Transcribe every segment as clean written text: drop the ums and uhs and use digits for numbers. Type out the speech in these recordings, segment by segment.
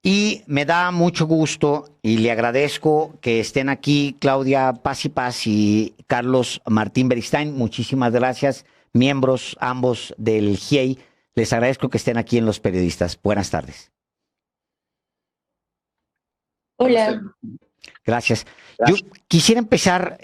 Y me da mucho gusto y le agradezco que estén aquí Claudia Paz y Paz y Carlos Martín Beristain. Muchísimas gracias, miembros ambos del GIEI. Les agradezco que estén aquí en Los Periodistas. Buenas tardes. Hola. Gracias. Yo quisiera empezar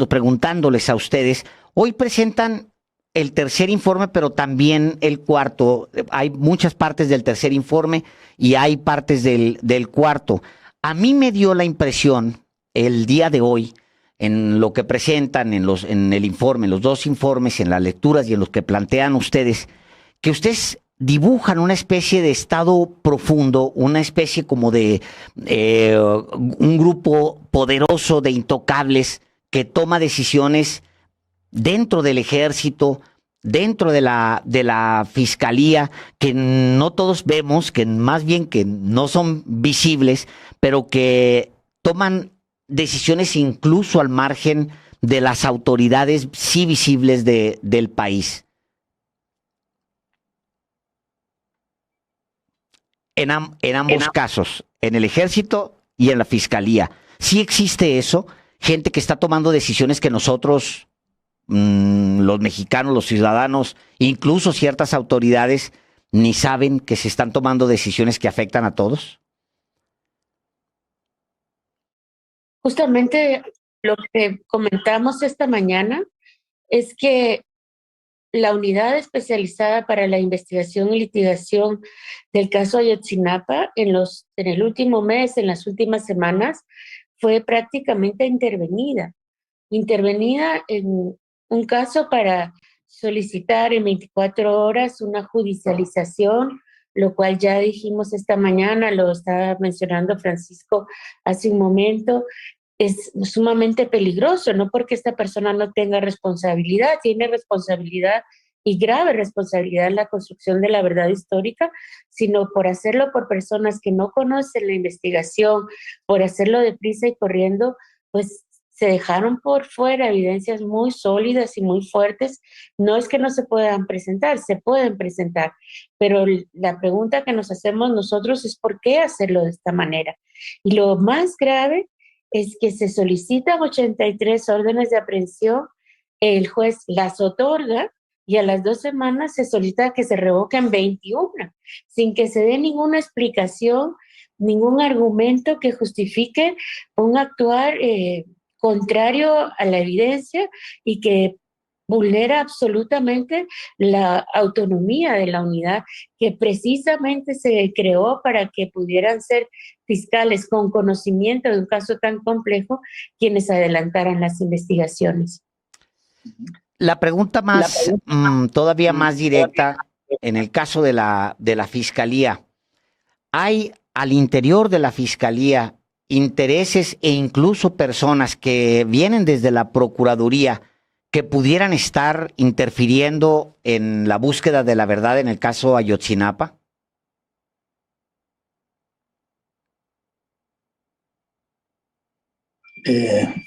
preguntándoles a ustedes, hoy presentan el tercer informe, pero también el cuarto. Hay muchas partes del tercer informe y hay partes del cuarto. A mí me dio la impresión el día de hoy, en lo que presentan, en el informe, en los dos informes, en las lecturas y en los que plantean ustedes, que ustedes dibujan una especie de estado profundo, una especie como de un grupo poderoso de intocables que toma decisiones dentro del ejército, dentro de la fiscalía, que no todos vemos, que más bien que no son visibles, pero que toman decisiones incluso al margen de las autoridades sí visibles del país. En ambos casos, en el ejército y en la fiscalía. Sí existe eso, gente que está tomando decisiones que nosotros, los mexicanos, los ciudadanos, incluso ciertas autoridades, ni saben que se están tomando decisiones que afectan a todos. Justamente lo que comentamos esta mañana es que la unidad especializada para la investigación y litigación del caso Ayotzinapa en el último mes, en las últimas semanas, fue prácticamente intervenida en un caso para solicitar en 24 horas una judicialización, lo cual ya dijimos esta mañana, lo estaba mencionando Francisco hace un momento. Es sumamente peligroso, no porque esta persona no tenga responsabilidad, tiene responsabilidad y grave responsabilidad en la construcción de la verdad histórica, sino por hacerlo por personas que no conocen la investigación, por hacerlo deprisa y corriendo, pues se dejaron por fuera evidencias muy sólidas y muy fuertes. No es que no se puedan presentar, se pueden presentar, pero la pregunta que nos hacemos nosotros es ¿por qué hacerlo de esta manera? Y lo más grave es que se solicitan 83 órdenes de aprehensión, el juez las otorga y a las 2 semanas se solicita que se revoquen 21, sin que se dé ninguna explicación, ningún argumento que justifique un actuar contrario a la evidencia y que vulnera absolutamente la autonomía de la unidad que precisamente se creó para que pudieran ser fiscales con conocimiento de un caso tan complejo quienes adelantaran las investigaciones. La pregunta más, todavía más directa, en el caso de la fiscalía, ¿hay al interior de la fiscalía intereses e incluso personas que vienen desde la Procuraduría que pudieran estar interfiriendo en la búsqueda de la verdad en el caso Ayotzinapa?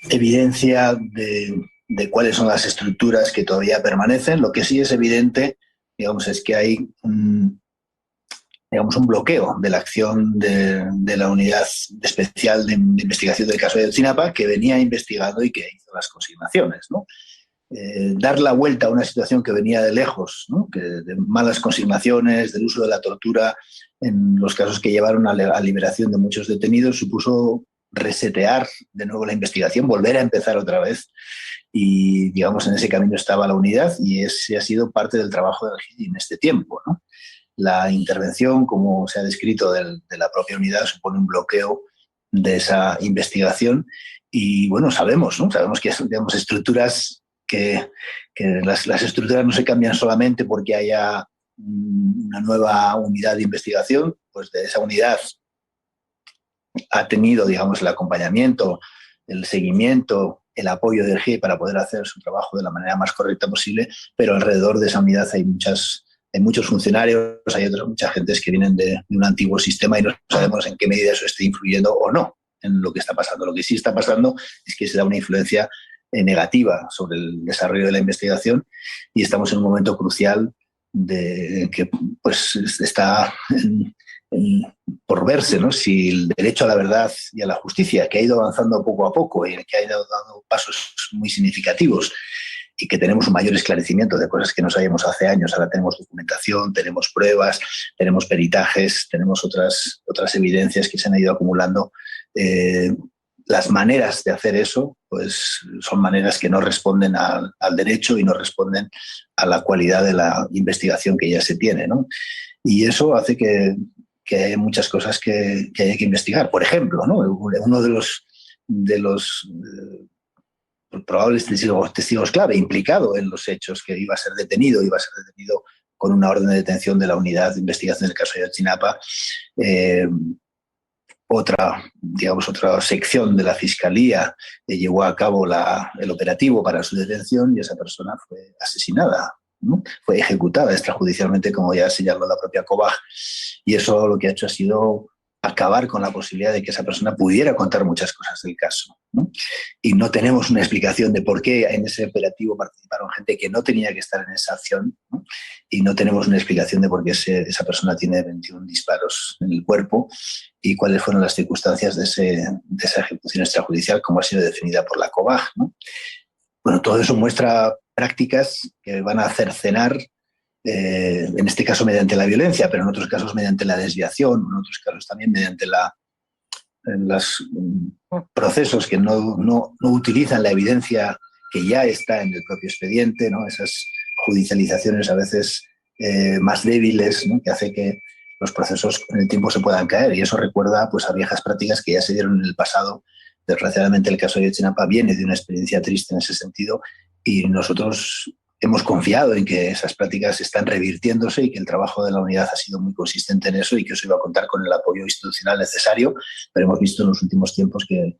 Evidencia de cuáles son las estructuras que todavía permanecen. Lo que sí es evidente, digamos, es que hay un bloqueo de la acción de la unidad especial de investigación del caso de Ayotzinapa, que venía investigando y que hizo las consignaciones, ¿no? Dar la vuelta a una situación que venía de lejos, ¿no? Que de malas consignaciones, del uso de la tortura en los casos que llevaron a la liberación de muchos detenidos, supuso resetear de nuevo la investigación, volver a empezar otra vez. Y, digamos, en ese camino estaba la unidad y ese ha sido parte del trabajo del GIEI en este tiempo, ¿no? La intervención, como se ha descrito, de la propia unidad supone un bloqueo de esa investigación y, bueno, sabemos, ¿no? Sabemos que, digamos, estructuras que las estructuras no se cambian solamente porque haya una nueva unidad de investigación, pues de esa unidad ha tenido, digamos, el acompañamiento, el seguimiento, el apoyo del GIEI para poder hacer su trabajo de la manera más correcta posible, pero alrededor de esa unidad hay muchos funcionarios, hay muchas gentes que vienen de un antiguo sistema y no sabemos en qué medida eso está influyendo o no en lo que está pasando. Lo que sí está pasando es que se da una influencia negativa sobre el desarrollo de la investigación y estamos en un momento crucial, que pues está por verse, ¿no? Si el derecho a la verdad y a la justicia, que ha ido avanzando poco a poco y que ha ido dando pasos muy significativos y que tenemos un mayor esclarecimiento de cosas que no sabíamos hace años, ahora tenemos documentación, tenemos pruebas, tenemos peritajes, tenemos otras evidencias que se han ido acumulando. Las maneras de hacer eso pues son maneras que no responden al derecho y no responden a la cualidad de la investigación que ya se tiene, ¿no? Y eso hace que hay muchas cosas que hay que investigar. Por ejemplo, ¿no? Uno de los probables testigos clave implicado en los hechos, que iba a ser detenido con una orden de detención de la unidad de investigación del caso de Ayotzinapa. Otra sección de la Fiscalía llevó a cabo el operativo para su detención y esa persona fue asesinada, ¿no? Fue ejecutada extrajudicialmente, como ya señaló la propia COBAG. Y eso lo que ha hecho ha sido acabar con la posibilidad de que esa persona pudiera contar muchas cosas del caso, ¿no? Y no tenemos una explicación de por qué en ese operativo participaron gente que no tenía que estar en esa acción, ¿no? Y no tenemos una explicación de por qué esa persona tiene 21 disparos en el cuerpo y cuáles fueron las circunstancias de esa ejecución extrajudicial, como ha sido definida por la COBAG, ¿no? Bueno, todo eso muestra prácticas que van a cercenar, en este caso mediante la violencia, pero en otros casos mediante la desviación, en otros casos también mediante los procesos que no utilizan la evidencia que ya está en el propio expediente, ¿no? Esas judicializaciones a veces más débiles, ¿no? Que hace que los procesos en el tiempo se puedan caer, y eso recuerda pues a viejas prácticas que ya se dieron en el pasado. Desgraciadamente el caso de Ayotzinapa viene de una experiencia triste en ese sentido y nosotros hemos confiado en que esas prácticas están revirtiéndose y que el trabajo de la unidad ha sido muy consistente en eso y que eso iba a contar con el apoyo institucional necesario, pero hemos visto en los últimos tiempos que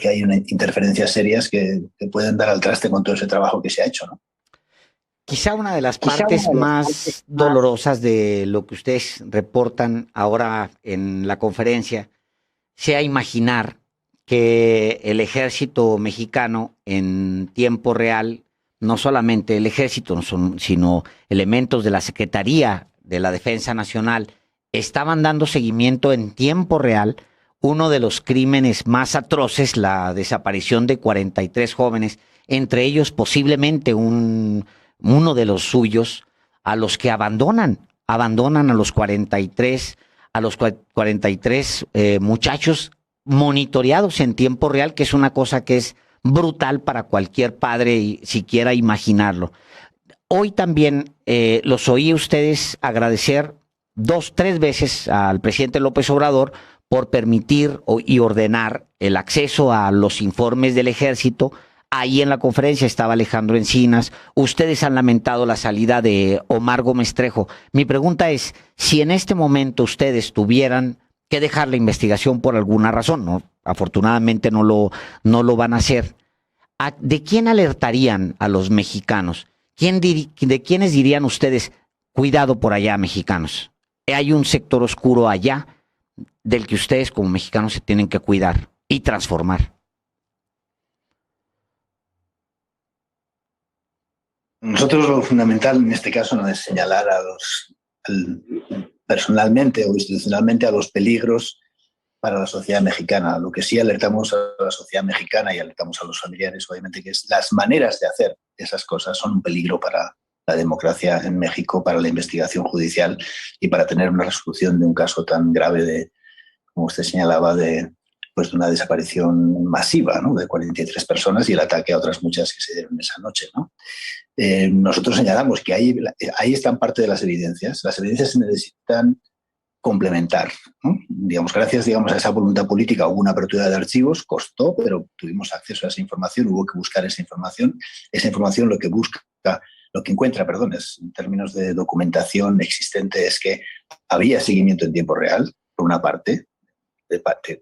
hay interferencias serias que pueden dar al traste con todo ese trabajo que se ha hecho, ¿no? Quizá una de las partes más dolorosas de lo que ustedes reportan ahora en la conferencia sea imaginar que el ejército mexicano en tiempo real, no solamente el ejército, sino elementos de la Secretaría de la Defensa Nacional, estaban dando seguimiento en tiempo real uno de los crímenes más atroces, la desaparición de 43 jóvenes, entre ellos posiblemente uno de los suyos, a los que abandonan a los 43, muchachos monitoreados en tiempo real, que es una cosa que es brutal para cualquier padre y siquiera imaginarlo. Hoy también los oí a ustedes agradecer 2-3 veces al presidente López Obrador por permitir y ordenar el acceso a los informes del ejército. Ahí en la conferencia estaba Alejandro Encinas. Ustedes han lamentado la salida de Omar Gómez Trejo. Mi pregunta es, si en este momento ustedes tuvieran que dejar la investigación por alguna razón, ¿no? Afortunadamente no lo van a hacer, ¿de quién alertarían a los mexicanos? ¿De quiénes dirían ustedes, cuidado por allá, mexicanos? Hay un sector oscuro allá del que ustedes como mexicanos se tienen que cuidar y transformar. Nosotros lo fundamental en este caso no es señalar personalmente o institucionalmente a los peligros para la sociedad mexicana. Lo que sí alertamos a la sociedad mexicana y alertamos a los familiares, obviamente, que es las maneras de hacer esas cosas son un peligro para la democracia en México, para la investigación judicial y para tener una resolución de un caso tan grave como usted señalaba, de una desaparición masiva, ¿no? De 43 personas y el ataque a otras muchas que se dieron esa noche, ¿no? Nosotros señalamos que ahí están parte de las evidencias. Las evidencias se necesitan complementar, ¿no? Gracias a esa voluntad política hubo una apertura de archivos, costó, pero tuvimos acceso a esa información, hubo que buscar esa información. Esa información lo que encuentra, en términos de documentación existente, es que había seguimiento en tiempo real, por una parte,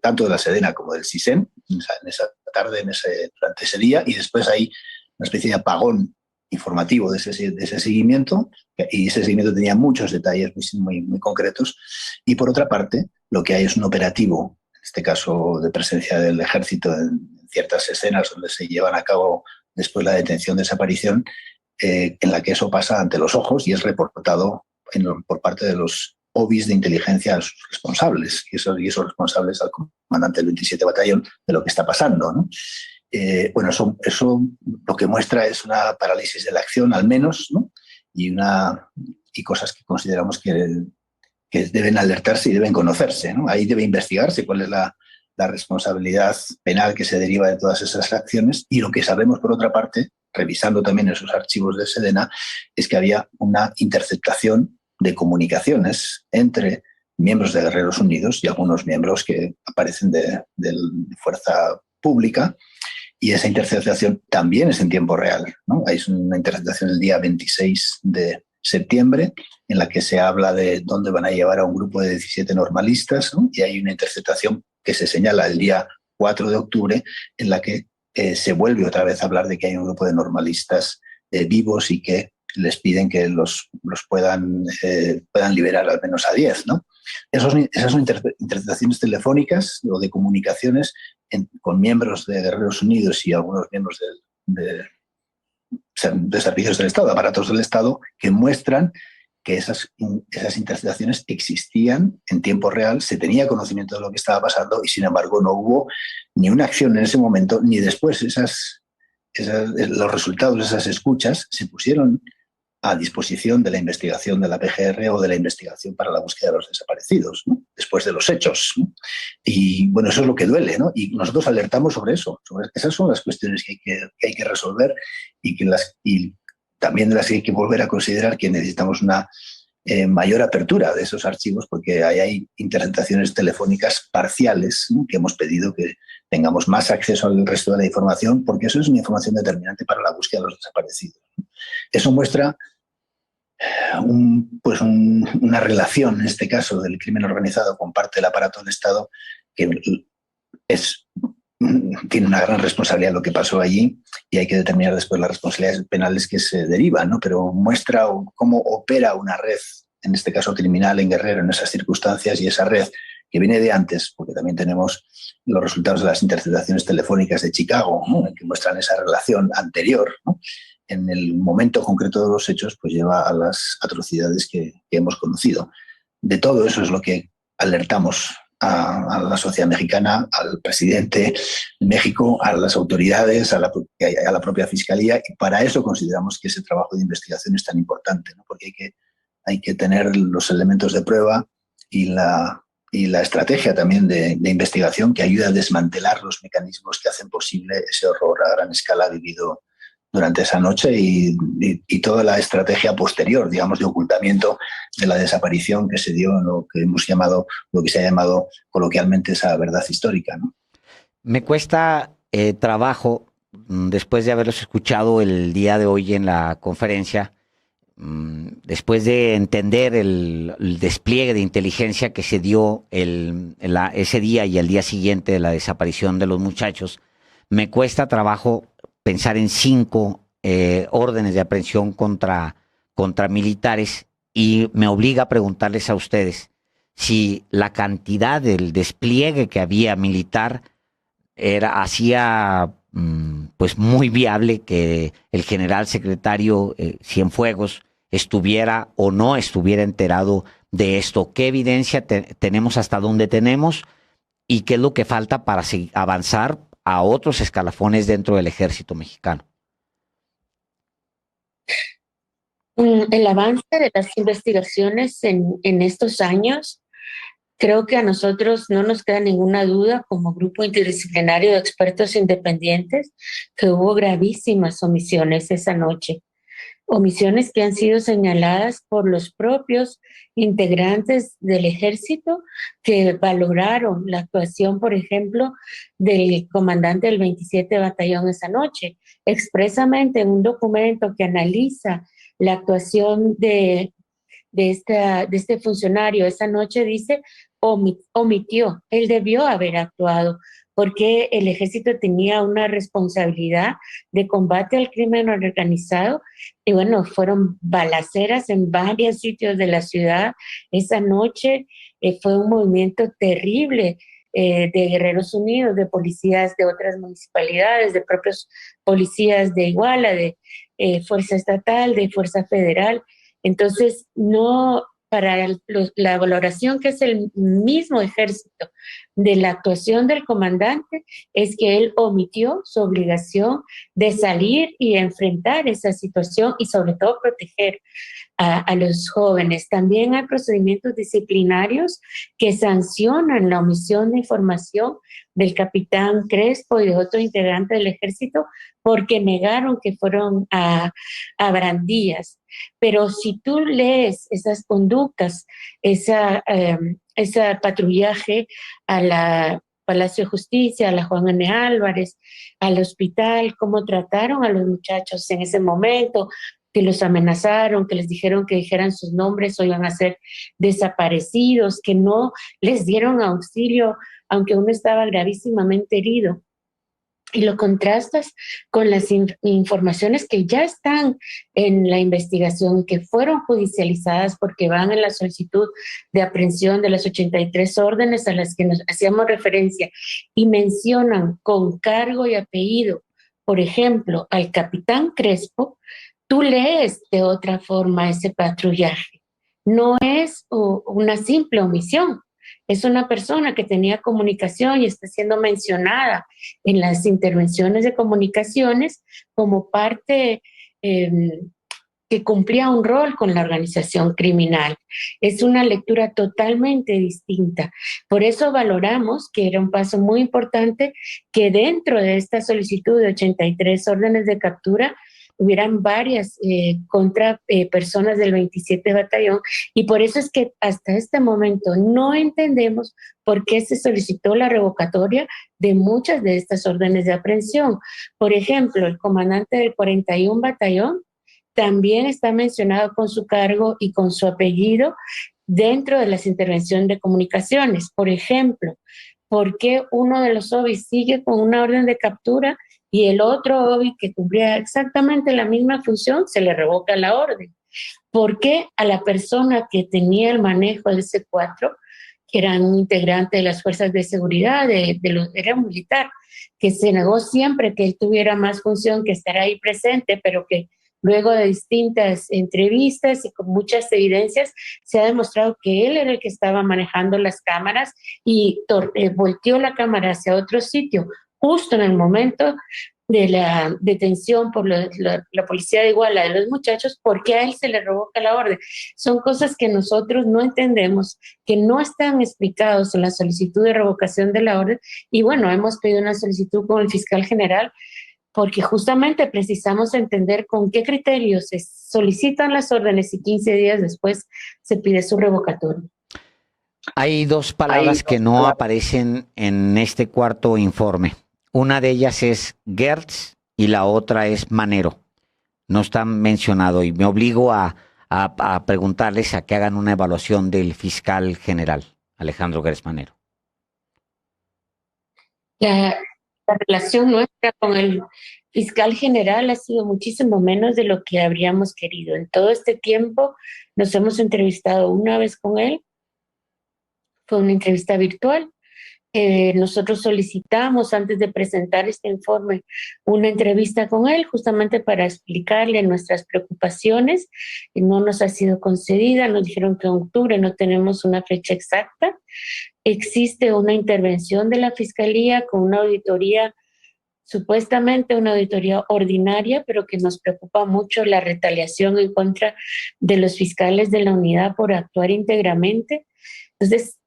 tanto de la Sedena como del CISEN, en esa tarde, durante ese día, y después hay una especie de apagón informativo de ese seguimiento, y ese seguimiento tenía muchos detalles muy, muy concretos. Y por otra parte, lo que hay es un operativo, en este caso de presencia del ejército en ciertas escenas donde se llevan a cabo después la detención, desaparición, en la que eso pasa ante los ojos y es reportado por parte de los OBIs de inteligencia a sus responsables, y esos responsables al comandante del 27 Batallón de lo que está pasando, ¿no? Bueno, eso lo que muestra es una parálisis de la acción, al menos, ¿no? Y cosas que consideramos que deben alertarse y deben conocerse, ¿no? Ahí debe investigarse cuál es la responsabilidad penal que se deriva de todas esas acciones, y lo que sabemos, por otra parte, revisando también esos archivos de Sedena, es que había una interceptación de comunicaciones entre miembros de Guerreros Unidos y algunos miembros que aparecen de fuerza pública, y esa interceptación también es en tiempo real, ¿no? Hay una interceptación el día 26 de septiembre en la que se habla de dónde van a llevar a un grupo de 17 normalistas, ¿no? Y hay una interceptación que se señala el día 4 de octubre en la que se vuelve otra vez a hablar de que hay un grupo de normalistas vivos y que les piden que los puedan liberar al menos a 10, ¿no? Esas son interceptaciones telefónicas o de comunicaciones con miembros de Guerreros Unidos y algunos miembros de servicios del Estado, aparatos del Estado, que muestran que esas interceptaciones existían en tiempo real, se tenía conocimiento de lo que estaba pasando y, sin embargo, no hubo ni una acción en ese momento ni después. Los resultados de esas escuchas se pusieron a disposición de la investigación de la PGR o de la investigación para la búsqueda de los desaparecidos, ¿no? Después de los hechos, ¿no? Y bueno, eso es lo que duele, ¿no? Y nosotros alertamos sobre eso. Esas son las cuestiones que hay que resolver y también de las que hay que volver a considerar que necesitamos una mayor apertura de esos archivos, porque hay interceptaciones telefónicas parciales, ¿no? Que hemos pedido que tengamos más acceso al resto de la información, porque eso es una información determinante para la búsqueda de los desaparecidos, ¿no? Eso muestra una relación, en este caso, del crimen organizado con parte del aparato del Estado, que tiene una gran responsabilidad en lo que pasó allí, y hay que determinar después las responsabilidades penales que se derivan, ¿no? Pero muestra cómo opera una red, en este caso criminal en Guerrero, en esas circunstancias, y esa red que viene de antes, porque también tenemos los resultados de las interceptaciones telefónicas de Chicago, ¿no? Que muestran esa relación anterior, ¿no? En el momento concreto de los hechos, pues lleva a las atrocidades que hemos conocido. De todo eso es lo que alertamos a la sociedad mexicana, al presidente de México, a las autoridades, a la propia Fiscalía, y para eso consideramos que ese trabajo de investigación es tan importante, ¿no? Porque hay que tener los elementos de prueba y la estrategia también de investigación que ayuda a desmantelar los mecanismos que hacen posible ese horror a gran escala vivido durante esa noche y toda la estrategia posterior, digamos, de ocultamiento de la desaparición que se dio en lo que se ha llamado coloquialmente esa verdad histórica, ¿no? Me cuesta trabajo, después de haberlos escuchado el día de hoy en la conferencia, después de entender el despliegue de inteligencia que se dio ese día y el día siguiente de la desaparición de los muchachos, me cuesta trabajo pensar en 5 órdenes de aprehensión contra militares, y me obliga a preguntarles a ustedes si la cantidad del despliegue que había militar hacía pues muy viable que el general secretario Cienfuegos estuviera o no estuviera enterado de esto. ¿Qué evidencia tenemos, hasta dónde tenemos, y qué es lo que falta para avanzar a otros escalafones dentro del ejército mexicano? El avance de las investigaciones en estos años, creo que a nosotros no nos queda ninguna duda, como grupo interdisciplinario de expertos independientes, que hubo gravísimas omisiones esa noche. Omisiones que han sido señaladas por los propios integrantes del ejército, que valoraron la actuación, por ejemplo, del comandante del 27 Batallón esa noche. Expresamente en un documento que analiza la actuación de este funcionario esa noche dice, omitió, él debió haber actuado, porque el ejército tenía una responsabilidad de combate al crimen organizado, y bueno, fueron balaceras en varios sitios de la ciudad esa noche. Fue un movimiento terrible de Guerreros Unidos, de policías de otras municipalidades, de propios policías de Iguala, fuerza estatal, de fuerza federal. Entonces, no, para la valoración que es el mismo ejército de la actuación del comandante, es que él omitió su obligación de salir y enfrentar esa situación y sobre todo proteger a los jóvenes. También hay procedimientos disciplinarios que sancionan la omisión de información del capitán Crespo y de otro integrante del ejército porque negaron que fueron a Brandías. Pero si tú lees esas conductas, ese patrullaje a la Palacio de Justicia, a la Juan N. Álvarez, al hospital, cómo trataron a los muchachos en ese momento, que los amenazaron, que les dijeron que dijeran sus nombres o iban a ser desaparecidos, que no les dieron auxilio, aunque uno estaba gravísimamente herido. Y lo contrastas con las informaciones que ya están en la investigación, que fueron judicializadas porque van en la solicitud de aprehensión de las 83 órdenes a las que nos hacíamos referencia y mencionan con cargo y apellido, por ejemplo, al capitán Crespo. Tú lees de otra forma ese patrullaje. No es una simple omisión. Es una persona que tenía comunicación y está siendo mencionada en las intervenciones de comunicaciones como parte que cumplía un rol con la organización criminal. Es una lectura totalmente distinta. Por eso valoramos que era un paso muy importante que dentro de esta solicitud de 83 órdenes de captura hubieran varias contra personas del 27 Batallón, y por eso es que hasta este momento no entendemos por qué se solicitó la revocatoria de muchas de estas órdenes de aprehensión. Por ejemplo, el comandante del 41 Batallón también está mencionado con su cargo y con su apellido dentro de las intervenciones de comunicaciones. Por ejemplo, ¿por qué uno de los OBIs sigue con una orden de captura y el otro OBI que cumplía exactamente la misma función se le revoca la orden? ¿Por qué a la persona que tenía el manejo del C4, que era un integrante de las fuerzas de seguridad, era un militar, que se negó siempre que él tuviera más función que estar ahí presente, pero que luego de distintas entrevistas y con muchas evidencias se ha demostrado que él era el que estaba manejando las cámaras y volteó la cámara hacia otro sitio justo en el momento de la detención por la policía de Iguala de los muchachos, porque a él se le revoca la orden? Son cosas que nosotros no entendemos, que no están explicados en la solicitud de revocación de la orden, y bueno, hemos pedido una solicitud con el fiscal general porque justamente precisamos entender con qué criterios se solicitan las órdenes y 15 días después se pide su revocatoria. Hay dos palabras que no aparecen en este cuarto informe. Una de ellas es Gertz y la otra es Manero. No están mencionados y me obligo a preguntarles a que hagan una evaluación del fiscal general, Alejandro Gertz Manero. La relación nuestra con el fiscal general ha sido muchísimo menos de lo que habríamos querido. En todo este tiempo nos hemos entrevistado una vez con él, fue una entrevista virtual. Nosotros solicitamos antes de presentar este informe una entrevista con él justamente para explicarle nuestras preocupaciones, y no nos ha sido concedida. Nos dijeron que en octubre, no tenemos una fecha exacta. Existe una intervención de la Fiscalía con una auditoría, supuestamente una auditoría ordinaria, pero que nos preocupa mucho la retaliación en contra de los fiscales de la unidad por actuar íntegramente. Entonces,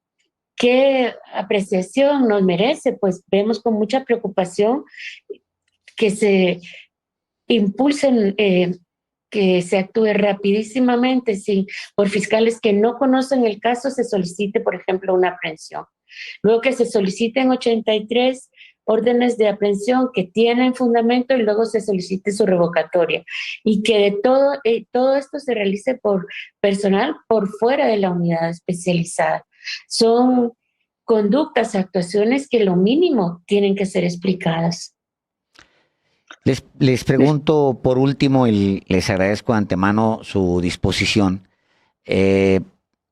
¿qué apreciación nos merece? Pues vemos con mucha preocupación que se impulsen, que se actúe rapidísimamente, por fiscales que no conocen el caso se solicite, por ejemplo, una aprehensión. Luego que se soliciten 83 órdenes de aprehensión que tienen fundamento y luego se solicite su revocatoria. Y que de todo esto se realice por personal por fuera de la unidad especializada. Son conductas, actuaciones que lo mínimo tienen que ser explicadas. Les pregunto por último, y les agradezco de antemano su disposición.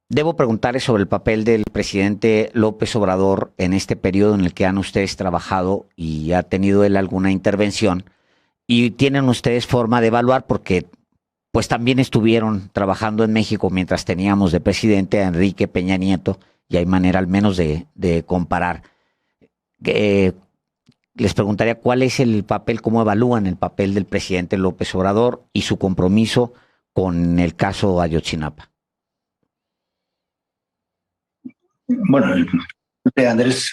Debo preguntarles sobre el papel del presidente López Obrador en este periodo en el que han ustedes trabajado y ha tenido él alguna intervención y tienen ustedes forma de evaluar porque pues también estuvieron trabajando en México mientras teníamos de presidente a Enrique Peña Nieto y hay manera al menos de comparar. Les preguntaría cuál es el papel, cómo evalúan el papel del presidente López Obrador y su compromiso con el caso Ayotzinapa. Bueno, Andrés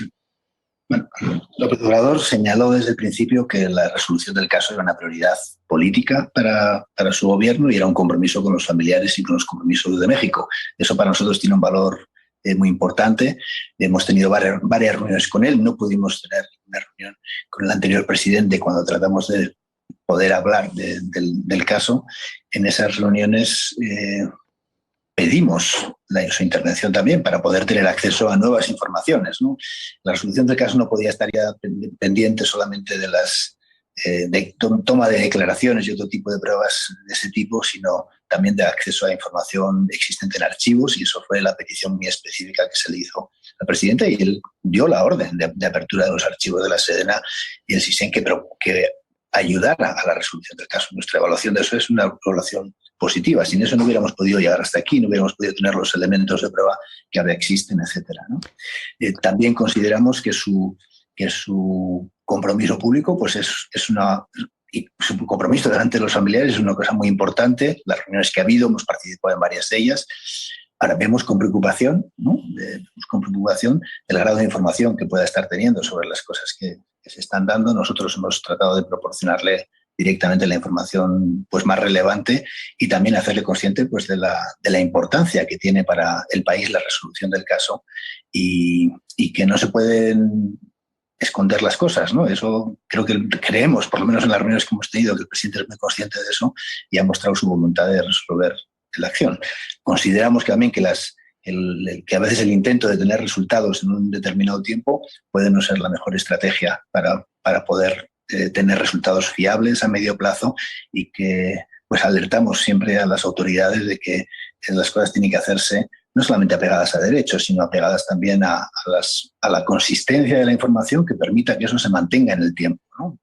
López Obrador señaló desde el principio que la resolución del caso era una prioridad política para su gobierno y era un compromiso con los familiares y con los compromisos de México. Eso para nosotros tiene un valor muy importante. Hemos tenido varias reuniones con él. No pudimos tener una reunión con el anterior presidente cuando tratamos de poder hablar del caso. En esas reuniones pedimos su intervención también para poder tener acceso a nuevas informaciones, ¿no? La resolución del caso no podía estar ya pendiente solamente de las toma de declaraciones y otro tipo de pruebas de ese tipo, sino también de acceso a información existente en archivos, y eso fue la petición muy específica que se le hizo al presidente, y él dio la orden de apertura de los archivos de la Sedena y el SISEN que ayudara a la resolución del caso. Nuestra evaluación de eso es una evaluación positiva. Sin eso no hubiéramos podido llegar hasta aquí, no hubiéramos podido tener los elementos de prueba que ahora existen, etcétera, ¿no? También consideramos que su compromiso público, pues y su compromiso delante de los familiares es una cosa muy importante. Las reuniones que ha habido, hemos participado en varias de ellas. Ahora vemos con preocupación, ¿no? Con preocupación el grado de información que pueda estar teniendo sobre las cosas que se están dando. Nosotros hemos tratado de proporcionarle directamente la información pues más relevante y también hacerle consciente pues de la importancia que tiene para el país la resolución del caso y que no se pueden esconder las cosas, ¿no? Eso creemos, por lo menos en las reuniones que hemos tenido, que el presidente es muy consciente de eso y ha mostrado su voluntad de resolver la acción. Consideramos que también que a veces el intento de tener resultados en un determinado tiempo puede no ser la mejor estrategia para poder tener resultados fiables a medio plazo, y que pues alertamos siempre a las autoridades de que las cosas tienen que hacerse no solamente apegadas a derechos, sino apegadas también a la consistencia de la información que permita que eso se mantenga en el tiempo, ¿no?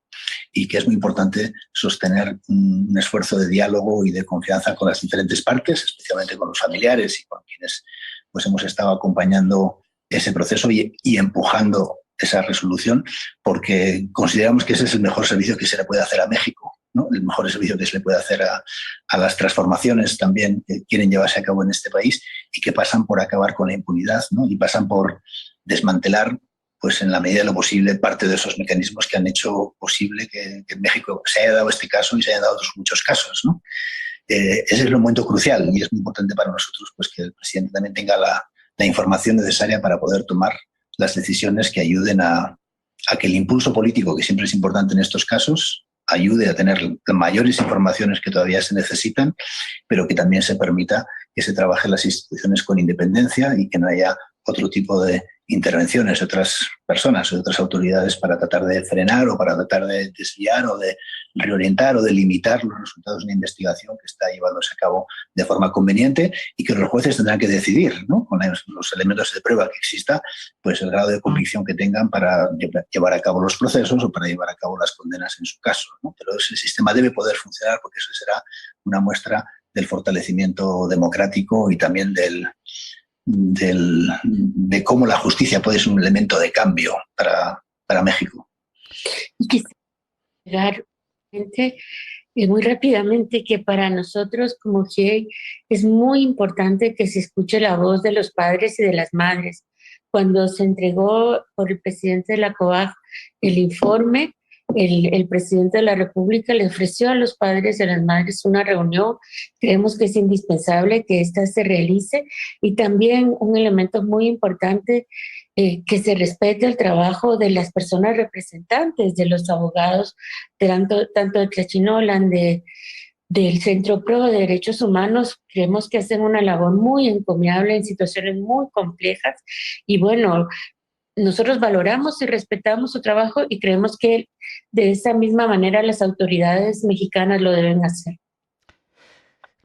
Y que es muy importante sostener un esfuerzo de diálogo y de confianza con las diferentes partes, especialmente con los familiares y con quienes pues hemos estado acompañando ese proceso y empujando esa resolución, porque consideramos que ese es el mejor servicio que se le puede hacer a México, ¿no? El mejor servicio que se le puede hacer a las transformaciones también que quieren llevarse a cabo en este país y que pasan por acabar con la impunidad, ¿no? Y pasan por desmantelar, pues en la medida de lo posible, parte de esos mecanismos que han hecho posible que en México se haya dado este caso y se hayan dado otros muchos casos, ¿no? Ese es el momento crucial y es muy importante para nosotros pues que el presidente también tenga la información necesaria para poder tomar las decisiones que ayuden a que el impulso político, que siempre es importante en estos casos, ayude a tener mayores informaciones que todavía se necesitan, pero que también se permita que se trabaje en las instituciones con independencia y que no haya otro tipo de intervenciones de otras personas o de otras autoridades para tratar de frenar o para tratar de desviar o de reorientar o de limitar los resultados de una investigación que está llevándose a cabo de forma conveniente, y que los jueces tendrán que decidir, ¿no? Con los elementos de prueba que exista, pues el grado de convicción que tengan para llevar a cabo los procesos o para llevar a cabo las condenas en su caso, ¿no? Pero ese sistema debe poder funcionar porque eso será una muestra del fortalecimiento democrático y también de cómo la justicia puede ser un elemento de cambio para México. Y quisiera agregar muy rápidamente que para nosotros como GIEI es muy importante que se escuche la voz de los padres y de las madres. Cuando se entregó por el presidente de la COAG el informe, el presidente de la República le ofreció a los padres y a las madres una reunión. Creemos que es indispensable que esta se realice, y también un elemento muy importante, que se respete el trabajo de las personas representantes, de los abogados, tanto de Tlachinolan, del Centro Pro de Derechos Humanos. Creemos que hacen una labor muy encomiable en situaciones muy complejas, y bueno, nosotros valoramos y respetamos su trabajo y creemos que de esa misma manera las autoridades mexicanas lo deben hacer.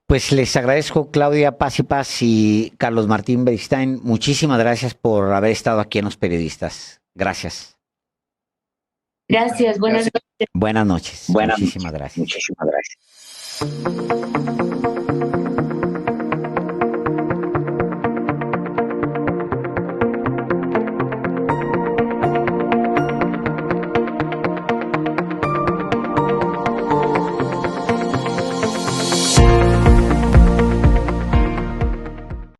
Pues les agradezco, Claudia Paz y Paz y Carlos Martín Beristain. Muchísimas gracias por haber estado aquí en Los Periodistas. Gracias. Gracias, buenas noches. Buenas noches. Buenas Muchísimas gracias. Muchísimas gracias.